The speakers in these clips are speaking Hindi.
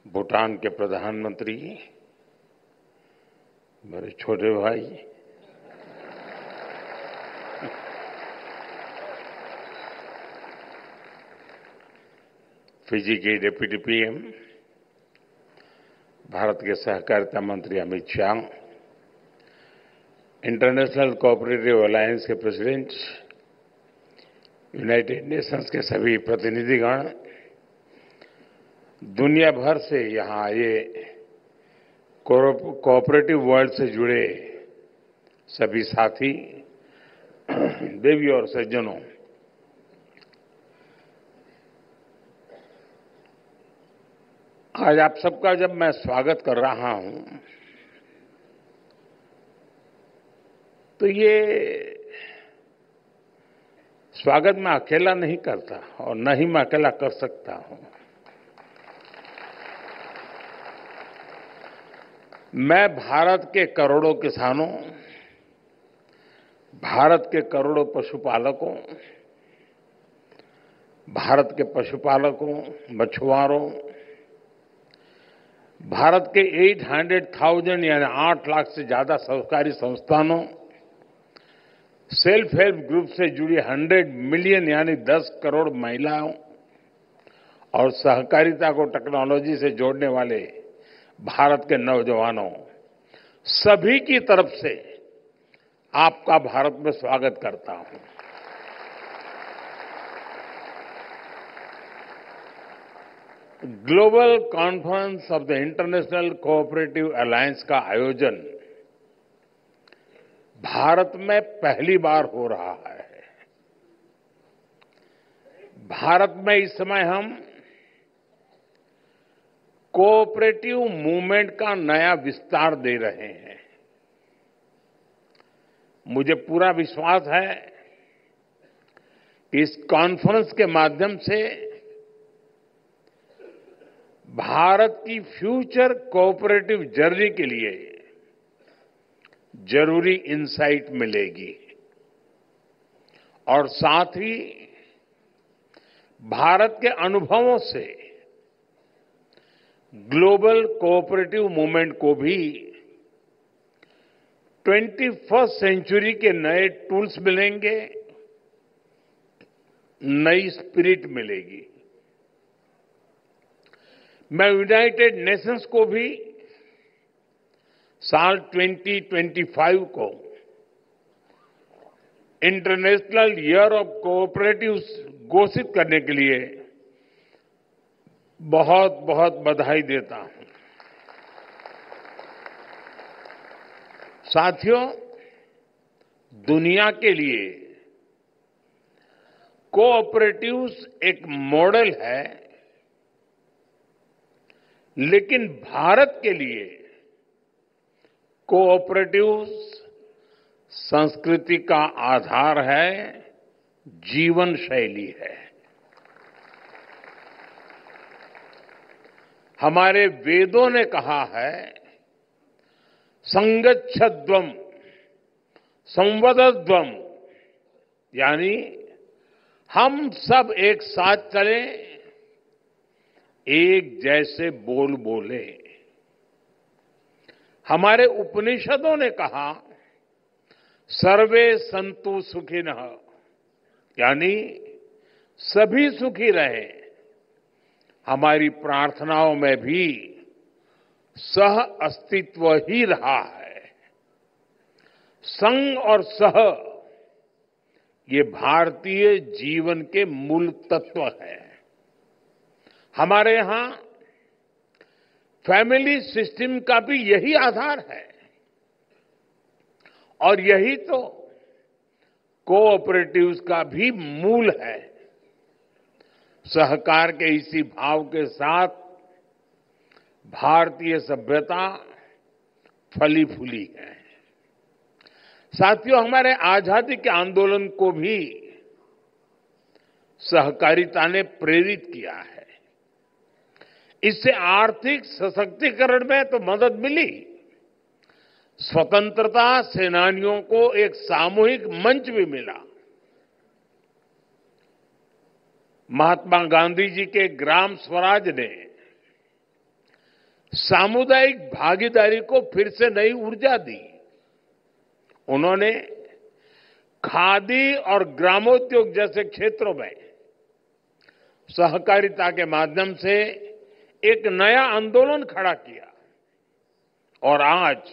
भूटान के प्रधानमंत्री, मेरे छोटे भाई, फिजी के डिप्टी पीएम, भारत के सहकारिता मंत्री Amit Shah, international cooperative alliance के प्रेसिडेंट, यूनाइटेड नेशंस के सभी प्रतिनिधिगण, दुनिया भर से यहां आए कोऑपरेटिव वर्ल्ड से जुड़े सभी साथी, देवी और सज्जनों, आज आप सबका जब मैं स्वागत कर रहा हूं तो ये स्वागत मैं अकेला नहीं करता और न ही मैं अकेला कर सकता हूं। मैं भारत के करोड़ों किसानों, भारत के करोड़ों पशुपालकों, भारत के पशुपालकों, मछुआरों, भारत के 800,000 यानी 8 लाख से ज्यादा सहकारी संस्थानों, सेल्फ हेल्प ग्रुप से जुड़ी 100 मिलियन यानी 10 करोड़ महिलाओं और सहकारिता को टेक्नोलॉजी से जोड़ने वाले भारत के नौजवानों, सभी की तरफ से आपका भारत में स्वागत करता हूं। Global conference of the international cooperative alliance का आयोजन भारत में पहली बार हो रहा है। भारत में इस समय हम कोऑपरेटिव मूवमेंट का नया विस्तार दे रहे हैं। मुझे पूरा विश्वास है कि इस कॉन्फ्रेंस के माध्यम से भारत की फ्यूचर कोऑपरेटिव जर्नी के लिए जरूरी इंसाइट मिलेगी और साथ ही भारत के अनुभवों से ग्लोबल कोऑपरेटिव मूवमेंट को भी 21st सेंचुरी के नए टूल्स मिलेंगे, नई स्पिरिट मिलेगी। मैं यूनाइटेड नेशंस को भी साल 2025 को इंटरनेशनल ईयर ऑफ कोऑपरेटिव्स घोषित करने के लिए बहुत बहुत बधाई देता हूं। साथियों, दुनिया के लिए कोऑपरेटिव्स एक मॉडल है, लेकिन भारत के लिए कोऑपरेटिव्स संस्कृति का आधार है, जीवन शैली है। हमारे वेदों ने कहा है, संगच्छध्वम संवदध्वम, यानी हम सब एक साथ चलें, एक जैसे बोल बोले। हमारे उपनिषदों ने कहा, सर्वे संतु सुखिनः, यानी सभी सुखी रहे। हमारी प्रार्थनाओं में भी सह अस्तित्व ही रहा है। संग और सह, ये भारतीय जीवन के मूल तत्व है। हमारे यहां फैमिली सिस्टम का भी यही आधार है और यही तो कोऑपरेटिव्स का भी मूल है। सहकार के इसी भाव के साथ भारतीय सभ्यता फली फूली है। साथियों, हमारे आजादी के आंदोलन को भी सहकारिता ने प्रेरित किया है। इससे आर्थिक सशक्तिकरण में तो मदद मिली, स्वतंत्रता सेनानियों को एक सामूहिक मंच भी मिला। महात्मा गांधी जी के ग्राम स्वराज ने सामुदायिक भागीदारी को फिर से नई ऊर्जा दी। उन्होंने खादी और ग्रामोद्योग जैसे क्षेत्रों में सहकारिता के माध्यम से एक नया आंदोलन खड़ा किया और आज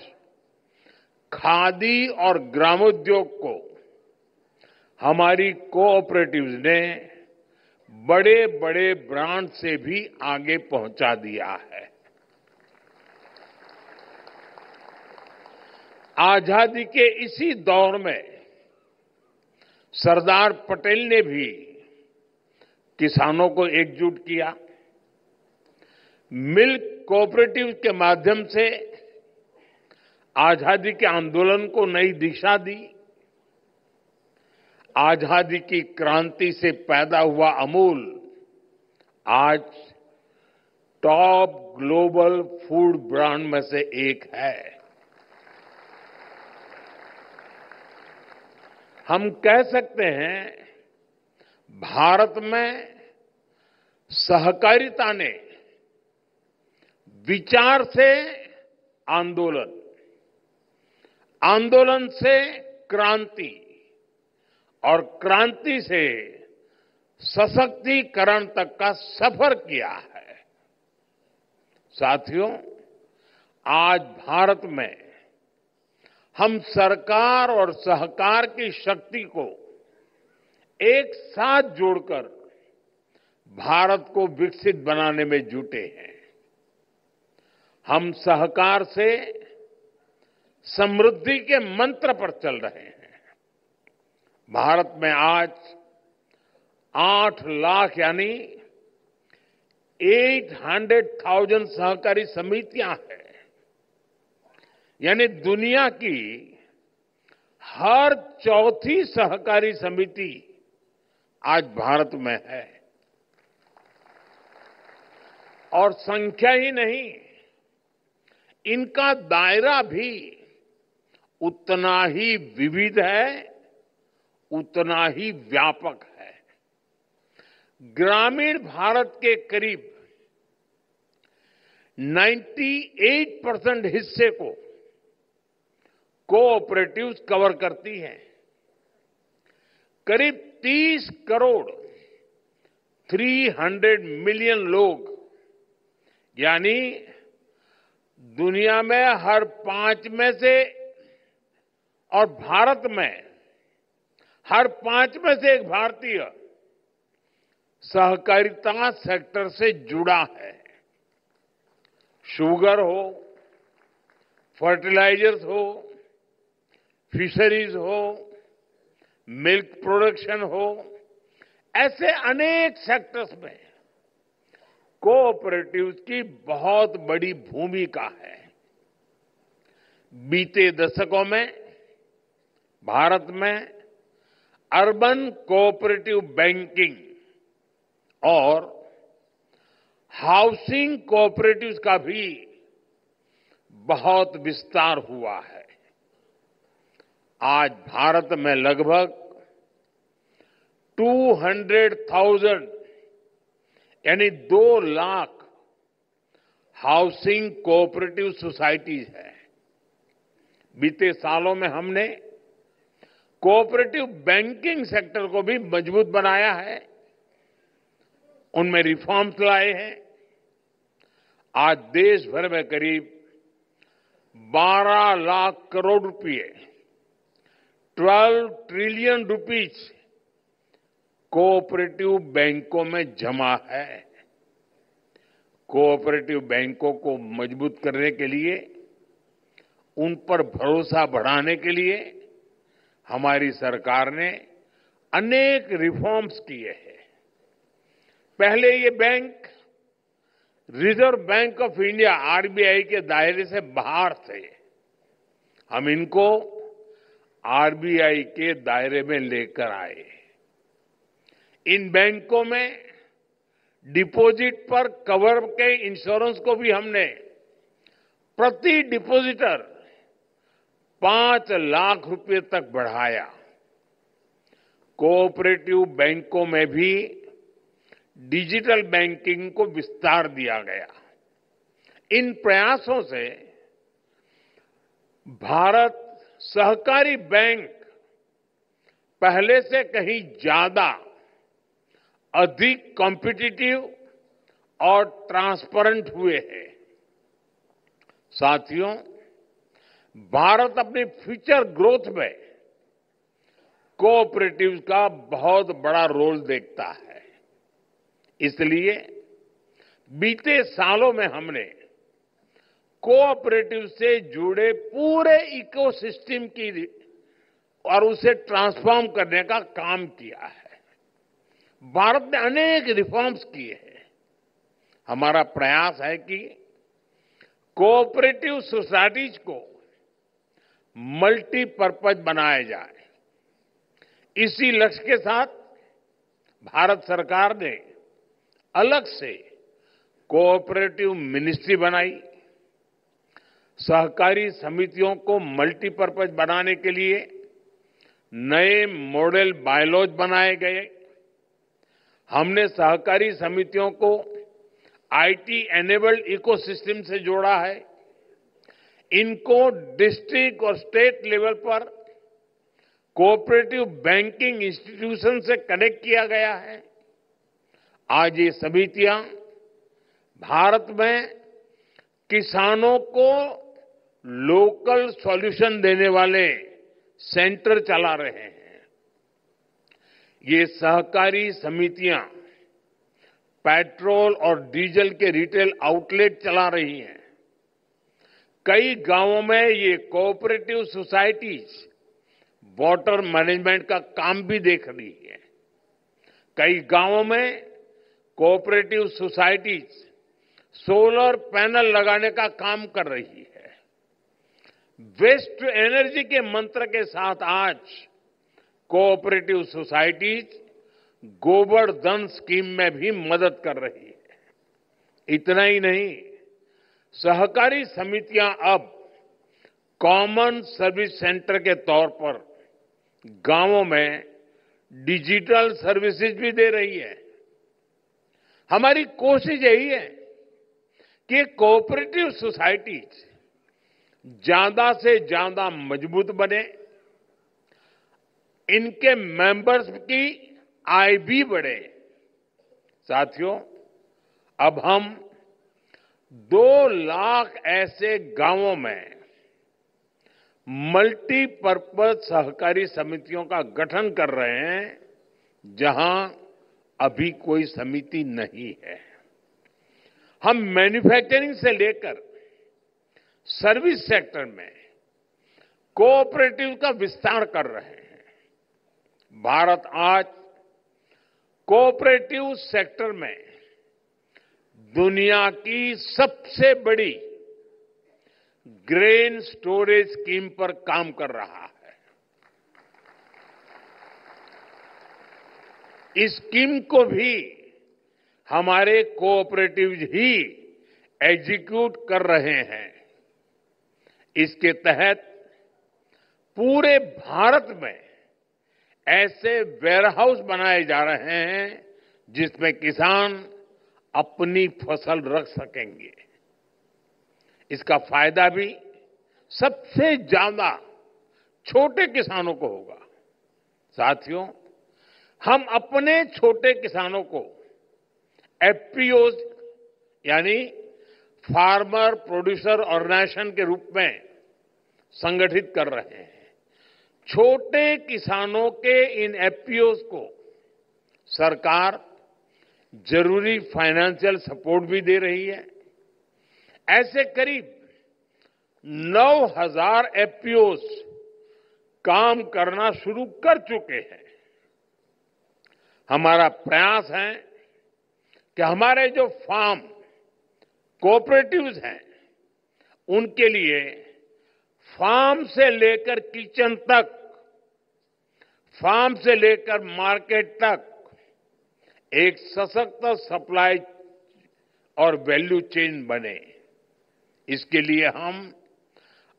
खादी और ग्रामोद्योग को हमारी कोऑपरेटिव्स ने बड़े बड़े ब्रांड से भी आगे पहुंचा दिया है। आजादी के इसी दौर में सरदार पटेल ने भी किसानों को एकजुट किया। मिल्क कोऑपरेटिव के माध्यम से आजादी के आंदोलन को नई दिशा दी। आजादी की क्रांति से पैदा हुआ अमूल आज टॉप ग्लोबल फूड ब्रांड में से एक है। हम कह सकते हैं भारत में सहकारिता ने विचार से आंदोलन, आंदोलन से क्रांति और क्रांति से सशक्तिकरण तक का सफर किया है। साथियों, आज भारत में हम सरकार और सहकार की शक्ति को एक साथ जोड़कर भारत को विकसित बनाने में जुटे हैं। हम सहकार से समृद्धि के मंत्र पर चल रहे हैं। भारत में आज 8 लाख यानी 800,000 सहकारी समितियां हैं। यानी दुनिया की हर चौथी सहकारी समिति आज भारत में है। और संख्या ही नहीं, इनका दायरा भी उतना ही विविध है, उतना ही व्यापक है। ग्रामीण भारत के करीब 98% हिस्से को कोऑपरेटिव्स कवर करती हैं। करीब 30 करोड़ 300 मिलियन लोग यानी दुनिया में हर 5 में से और भारत में हर 5 में से एक भारतीय सहकारिता सेक्टर से जुड़ा है। शुगर हो, फर्टिलाइजर्स हो, फिशरीज हो, मिल्क प्रोडक्शन हो, ऐसे अनेक सेक्टर्स में कोऑपरेटिव्स की बहुत बड़ी भूमिका है। बीते दशकों में भारत में अर्बन कोऑपरेटिव बैंकिंग और हाउसिंग कोऑपरेटिव्स का भी बहुत विस्तार हुआ है। आज भारत में लगभग 200,000 यानी 2 लाख हाउसिंग कोऑपरेटिव सोसाइटीज है। बीते सालों में हमने कोऑपरेटिव बैंकिंग सेक्टर को भी मजबूत बनाया है, उनमें रिफॉर्म्स लाए हैं। आज देश भर में करीब 12 लाख करोड़ रुपए 12 ट्रिलियन रुपीज कोऑपरेटिव बैंकों में जमा है। कोऑपरेटिव बैंकों को मजबूत करने के लिए, उन पर भरोसा बढ़ाने के लिए हमारी सरकार ने अनेक रिफॉर्म्स किए हैं। पहले ये bank reserve bank of India RBI के दायरे से बाहर थे। हम इनको आरबीआई के दायरे में लेकर आए। इन बैंकों में डिपॉजिट पर कवर के इंश्योरेंस को भी हमने प्रति डिपॉजिटर 5 लाख रुपए तक बढ़ाया। कोऑपरेटिव बैंकों में भी डिजिटल बैंकिंग को विस्तार दिया गया। इन प्रयासों से भारत सहकारी बैंक पहले से कहीं ज्यादा अधिक कॉम्पिटिटिव और ट्रांसपेरेंट हुए हैं। साथियों, भारत अपनी फ्यूचर ग्रोथ में कोऑपरेटिव्स का बहुत बड़ा रोल देखता है। इसलिए बीते सालों में हमने कोऑपरेटिव से जुड़े पूरे इकोसिस्टम की और उसे ट्रांसफॉर्म करने का काम किया है। भारत ने अनेक रिफॉर्म्स किए हैं। हमारा प्रयास है कि कोऑपरेटिव सोसाइटीज को मल्टीपर्पज बनाया जाए। इसी लक्ष्य के साथ भारत सरकार ने अलग से कोऑपरेटिव मिनिस्ट्री बनाई। सहकारी समितियों को मल्टीपर्पज बनाने के लिए नए मॉडल बायलॉज बनाए गए। हमने सहकारी समितियों को आईटी एनेबल्ड इकोसिस्टम से जोड़ा है। इनको डिस्ट्रिक्ट और स्टेट लेवल पर कोऑपरेटिव बैंकिंग इंस्टीट्यूशन से कनेक्ट किया गया है। आज ये समितियां भारत में किसानों को लोकल सॉल्यूशन देने वाले सेंटर चला रहे हैं। ये सहकारी समितियां पेट्रोल और डीजल के रिटेल आउटलेट चला रही हैं। कई गांवों में ये कोऑपरेटिव सोसाइटीज वाटर मैनेजमेंट का काम भी देख रही है। कई गांवों में कोऑपरेटिव सोसाइटीज सोलर पैनल लगाने का काम कर रही है। वेस्ट टू एनर्जी के मंत्र के साथ आज कोऑपरेटिव सोसाइटीज गोबर धन स्कीम में भी मदद कर रही है। इतना ही नहीं, सहकारी समितियां अब कॉमन सर्विस सेंटर के तौर पर गांवों में डिजिटल सर्विसेज भी दे रही है। हमारी कोशिश यही है कि कोऑपरेटिव सोसाइटीज ज्यादा से ज्यादा मजबूत बने, इनके मेंबर्स की आय भी बढ़े। साथियों, अब हम 2 लाख ऐसे गांवों में मल्टीपर्पज सहकारी समितियों का गठन कर रहे हैं जहां अभी कोई समिति नहीं है। हम मैन्युफैक्चरिंग से लेकर सर्विस सेक्टर में कोऑपरेटिव का विस्तार कर रहे हैं। भारत आज कोऑपरेटिव सेक्टर में दुनिया की सबसे बड़ी ग्रेन स्टोरेज स्कीम पर काम कर रहा है। इस स्कीम को भी हमारे कोऑपरेटिव्स ही एग्जीक्यूट कर रहे हैं। इसके तहत पूरे भारत में ऐसे वेयरहाउस बनाए जा रहे हैं जिसमें किसान अपनी फसल रख सकेंगे। इसका फायदा भी सबसे ज्यादा छोटे किसानों को होगा। साथियों, हम अपने छोटे किसानों को एफपीओ यानी फार्मर प्रोड्यूसर ऑर्गेनाइजेशन के रूप में संगठित कर रहे हैं। छोटे किसानों के इन एफपीओज को सरकार जरूरी फाइनेंशियल सपोर्ट भी दे रही है। ऐसे करीब 9,000 एफपीओज काम करना शुरू कर चुके हैं। हमारा प्रयास है कि हमारे जो फार्म कोऑपरेटिव्स हैं उनके लिए फार्म से लेकर किचन तक, फार्म से लेकर मार्केट तक एक सशक्त सप्लाई और वैल्यू चेन बने। इसके लिए हम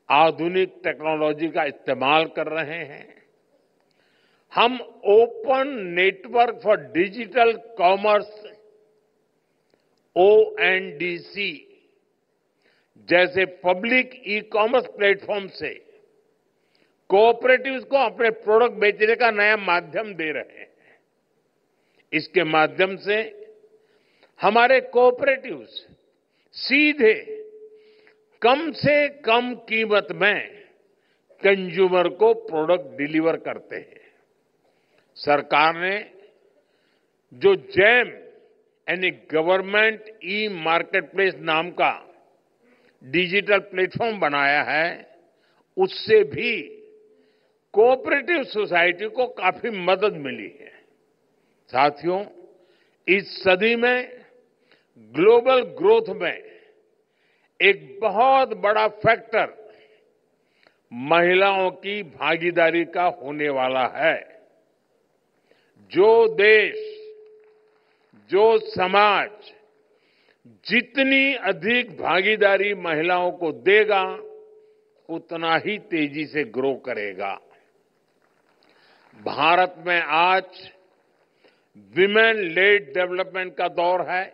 आधुनिक टेक्नोलॉजी का इस्तेमाल कर रहे हैं। हम open network for digital commerce ONDC जैसे पब्लिक ई कॉमर्स प्लेटफॉर्म से कोऑपरेटिव्स को अपने प्रोडक्ट बेचने का नया माध्यम दे रहे हैं। इसके माध्यम से हमारे कोऑपरेटिव्स सीधे कम से कम कीमत में कंज्यूमर को प्रोडक्ट डिलीवर करते हैं। सरकार ने जो जैम यानी गवर्नमेंट ई मार्केटप्लेस नाम का डिजिटल प्लेटफॉर्म बनाया है, उससे भी कोऑपरेटिव सोसाइटी को काफी मदद मिली है। साथियों, इस सदी में ग्लोबल ग्रोथ में एक बहुत बड़ा फैक्टर महिलाओं की भागीदारी का होने वाला है। जो देश, जो समाज जितनी अधिक भागीदारी महिलाओं को देगा, उतना ही तेजी से ग्रो करेगा। भारत में आज विमेन लेड डेवलपमेंट का दौर है।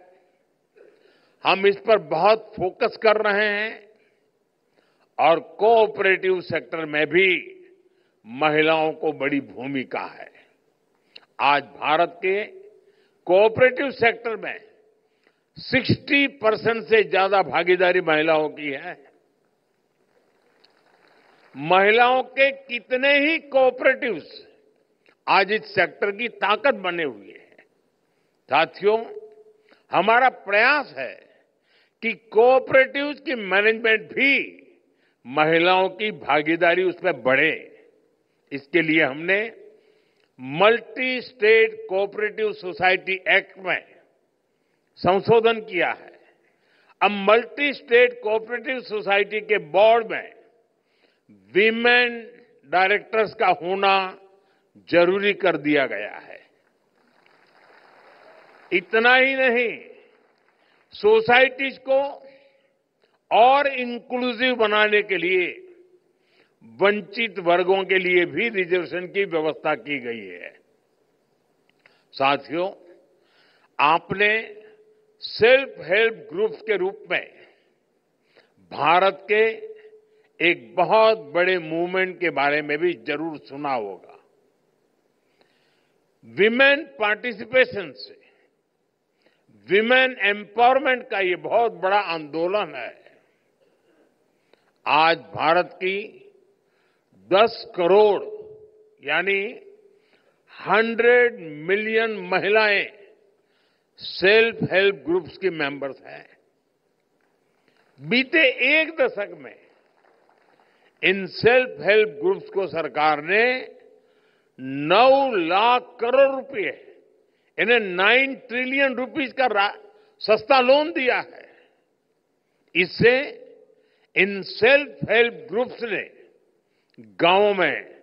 हम इस पर बहुत फोकस कर रहे हैं और कोऑपरेटिव सेक्टर में भी महिलाओं को बड़ी भूमिका है। आज भारत के कोऑपरेटिव सेक्टर में 60% से ज्यादा भागीदारी महिलाओं की है। महिलाओं के कितने ही कोऑपरेटिव्स आज इस सेक्टर की ताकत बने हुए हैं। साथियों, हमारा प्रयास है कि कोऑपरेटिव्स की मैनेजमेंट भी महिलाओं की भागीदारी उसमें बढ़े। इसके लिए हमने multi state cooperative society act में संशोधन किया है। अब मल्टी स्टेट कोऑपरेटिव सोसाइटी के बोर्ड में वीमेन डायरेक्टर्स का होना जरूरी कर दिया गया है। इतना ही नहीं, सोसाइटीज को और इंक्लूसिव बनाने के लिए वंचित वर्गों के लिए भी रिजर्वेशन की व्यवस्था की गई है। साथियों, आपने सेल्फ हेल्प ग्रुप्स के रूप में भारत के एक बहुत बड़े मूवमेंट के बारे में भी जरूर सुना होगा। विमेन पार्टिसिपेशन से विमेन एम्पावरमेंट का ये बहुत बड़ा आंदोलन है। आज भारत की 10 करोड़ यानी 100 मिलियन महिलाएं सेल्फ हेल्प ग्रुप्स की मेंबर्स हैं। बीते एक दशक में इन सेल्फ हेल्प ग्रुप्स को सरकार ने 9 लाख करोड़ रुपए, इन्हें 9 ट्रिलियन रुपीस का सस्ता लोन दिया है। इससे इन सेल्फ हेल्प ग्रुप्स ने गांवों में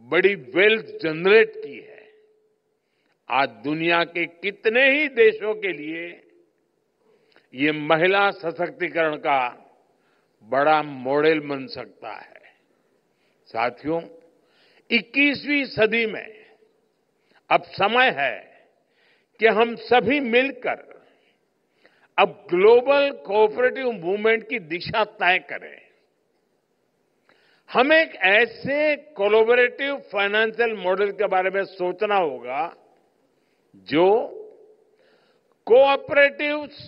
बड़ी वेल्थ जनरेट की है। आज दुनिया के कितने ही देशों के लिए ये महिला सशक्तिकरण का बड़ा मॉडल बन सकता है। साथियों, 21वीं सदी में अब समय है कि हम सभी मिलकर अब ग्लोबल कोऑपरेटिव मूवमेंट की दिशा तय करें। हमें एक ऐसे कोलैबोरेटिव फाइनेंशियल मॉडल के बारे में सोचना होगा जो कोऑपरेटिव्स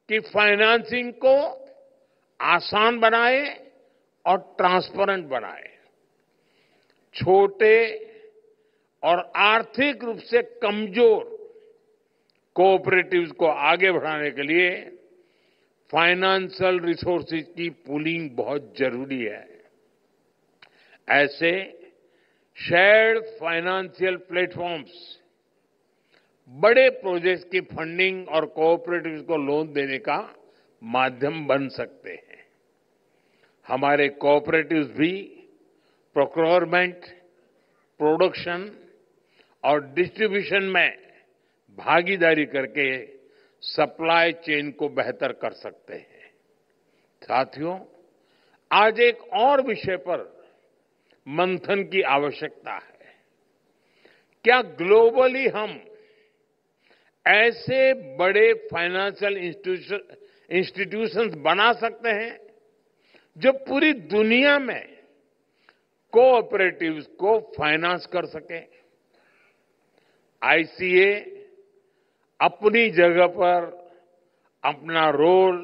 की फाइनेंसिंग को आसान बनाए और ट्रांसपेरेंट बनाए। छोटे और आर्थिक रूप से कमजोर कोऑपरेटिव्स को आगे बढ़ाने के लिए फाइनेंशियल रिसोर्सेज की पूलिंग बहुत जरूरी है। ऐसे शेयर्ड फाइनेंशियल प्लेटफॉर्म्स बड़े प्रोजेक्ट्स की फंडिंग और कोऑपरेटिव्स को लोन देने का माध्यम बन सकते हैं। हमारे कोऑपरेटिव्स भी प्रोक्योरमेंट, प्रोडक्शन और डिस्ट्रीब्यूशन में भागीदारी करके सप्लाई चेन को बेहतर कर सकते हैं। साथियों, आज एक और विषय पर मंथन की आवश्यकता है। क्या ग्लोबली हम ऐसे बड़े फाइनेंशियल इंस्टीट्यूशंस बना सकते हैं जो पूरी दुनिया में कोऑपरेटिव्स को फाइनेंस कर सके। आईसीए अपनी जगह पर अपना रोल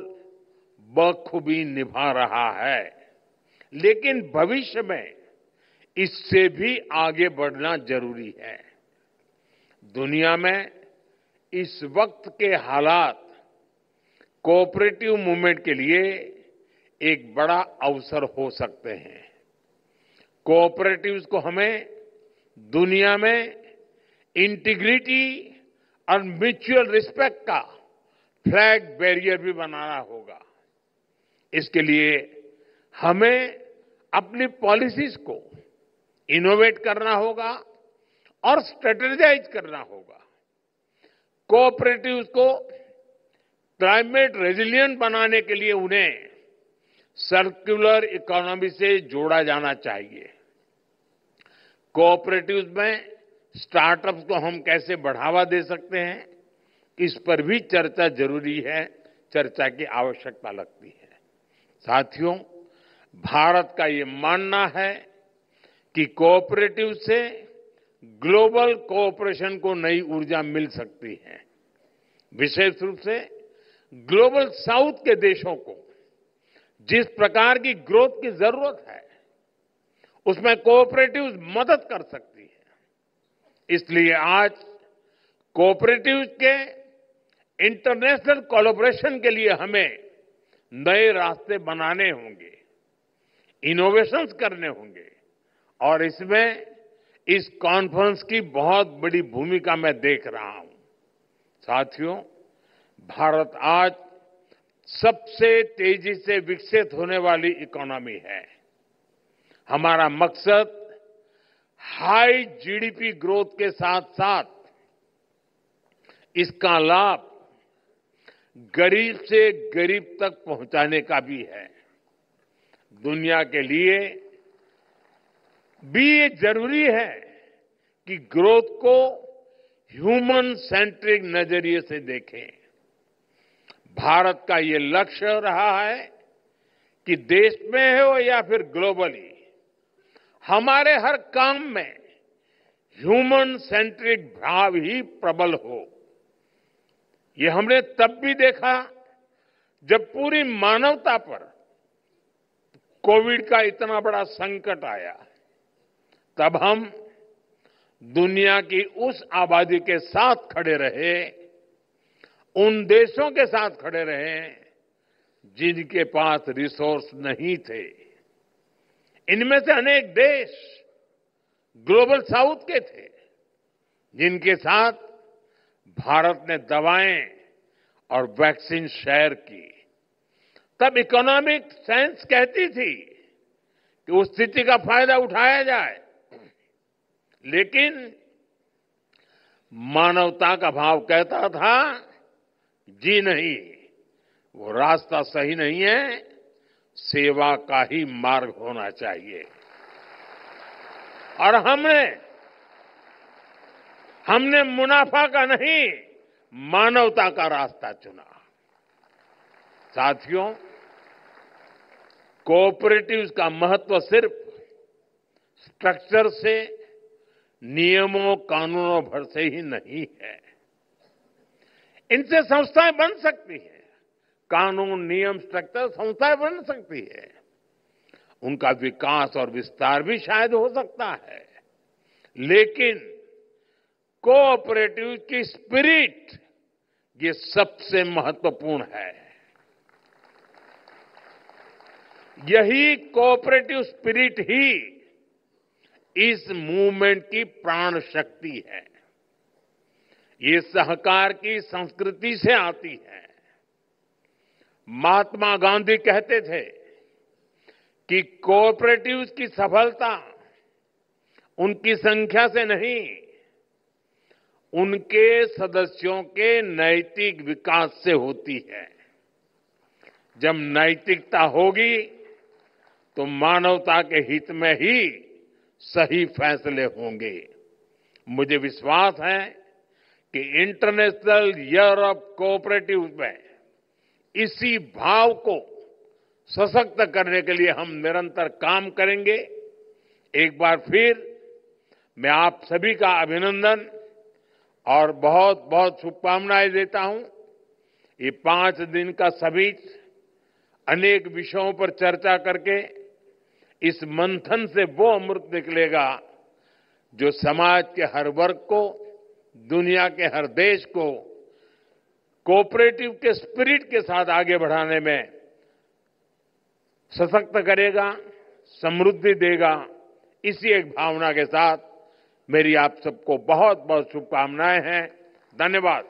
बखूबी निभा रहा है, लेकिन भविष्य में इससे भी आगे बढ़ना जरूरी है। दुनिया में इस वक्त के हालात कोऑपरेटिव मूवमेंट के लिए एक बड़ा अवसर हो सकते हैं। कोऑपरेटिव्स को हमें दुनिया में इंटीग्रिटी और म्यूचुअल रिस्पेक्ट का फ्लैग बैरियर भी बनाना होगा। इसके लिए हमें अपनी पॉलिसीज को इनोवेट करना होगा और स्ट्रेटेजाइज करना होगा। कोऑपरेटिव्स को क्लाइमेट रेजिलिएंट बनाने के लिए उन्हें सर्कुलर इकोनॉमी से जोड़ा जाना चाहिए। कोऑपरेटिव्स में स्टार्टअप्स को हम कैसे बढ़ावा दे सकते हैं, इस पर भी चर्चा जरूरी है, चर्चा की आवश्यकता लगती है। साथियों, भारत का ये मानना है कि कोऑपरेटिव से ग्लोबल कोऑपरेशन को नई ऊर्जा मिल सकती है। विशेष रूप से ग्लोबल साउथ के देशों को जिस प्रकार की ग्रोथ की जरूरत है, उसमें कोऑपरेटिव्स मदद कर सकती है। इसलिए आज कोऑपरेटिव्स के इंटरनेशनल कोलैबोरेशन के लिए हमें नए रास्ते बनाने होंगे, इनोवेशंस करने होंगे, और इसमें इस कॉन्फ्रेंस की बहुत बड़ी भूमिका मैं देख रहा हूं। साथियों, भारत आज सबसे तेजी से विकसित होने वाली इकोनॉमी है। हमारा मकसद हाई जीडीपी ग्रोथ के साथ साथ इसका लाभ गरीब से गरीब तक पहुंचाने का भी है। दुनिया के लिए भी ये जरूरी है कि ग्रोथ को ह्यूमन सेंट्रिक नजरिए से देखें। भारत का ये लक्ष्य रहा है कि देश में हो या फिर ग्लोबली, हमारे हर काम में ह्यूमन सेंट्रिक भाव ही प्रबल हो। ये हमने तब भी देखा जब पूरी मानवता पर कोविड का इतना बड़ा संकट आया। तब हम दुनिया की उस आबादी के साथ खड़े रहे, उन देशों के साथ खड़े रहे जिनके पास रिसोर्स नहीं थे। इनमें से अनेक देश ग्लोबल साउथ के थे, जिनके साथ भारत ने दवाएं और वैक्सीन शेयर की। तब इकोनॉमिक साइंस कहती थी कि उस स्थिति का फायदा उठाया जाए, लेकिन मानवता का भाव कहता था, जी नहीं, वो रास्ता सही नहीं है, सेवा का ही मार्ग होना चाहिए। और हमने मुनाफा का नहीं, मानवता का रास्ता चुना। साथियों, कोऑपरेटिव्स का महत्व सिर्फ स्ट्रक्चर से, नियमों कानूनों भर से ही नहीं है। इनसे संस्थाएं बन सकती हैं, कानून, नियम, स्ट्रक्चर, संस्थाएं बन सकती है। उनका विकास और विस्तार भी शायद हो सकता है, लेकिन कोऑपरेटिव की स्पिरिट ये सबसे महत्वपूर्ण है। यही कोऑपरेटिव स्पिरिट ही इस मूवमेंट की प्राण शक्ति है। ये सहकार की संस्कृति से आती है। महात्मा गांधी कहते थे कि कोऑपरेटिव्स की सफलता उनकी संख्या से नहीं, उनके सदस्यों के नैतिक विकास से होती है। जब नैतिकता होगी तो मानवता के हित में ही सही फैसले होंगे। मुझे विश्वास है कि इंटरनेशनल ईयर ऑफ कोऑपरेटिव में इसी भाव को सशक्त करने के लिए हम निरंतर काम करेंगे। एक बार फिर मैं आप सभी का अभिनंदन और बहुत बहुत शुभकामनाएं देता हूं। ये 5 दिन का समिट अनेक विषयों पर चर्चा करके इस मंथन से वो अमृत निकलेगा जो समाज के हर वर्ग को, दुनिया के हर देश को कोऑपरेटिव के स्पिरिट के साथ आगे बढ़ाने में सशक्त करेगा, समृद्धि देगा। इसी एक भावना के साथ मेरी आप सबको बहुत बहुत शुभकामनाएं हैं। धन्यवाद।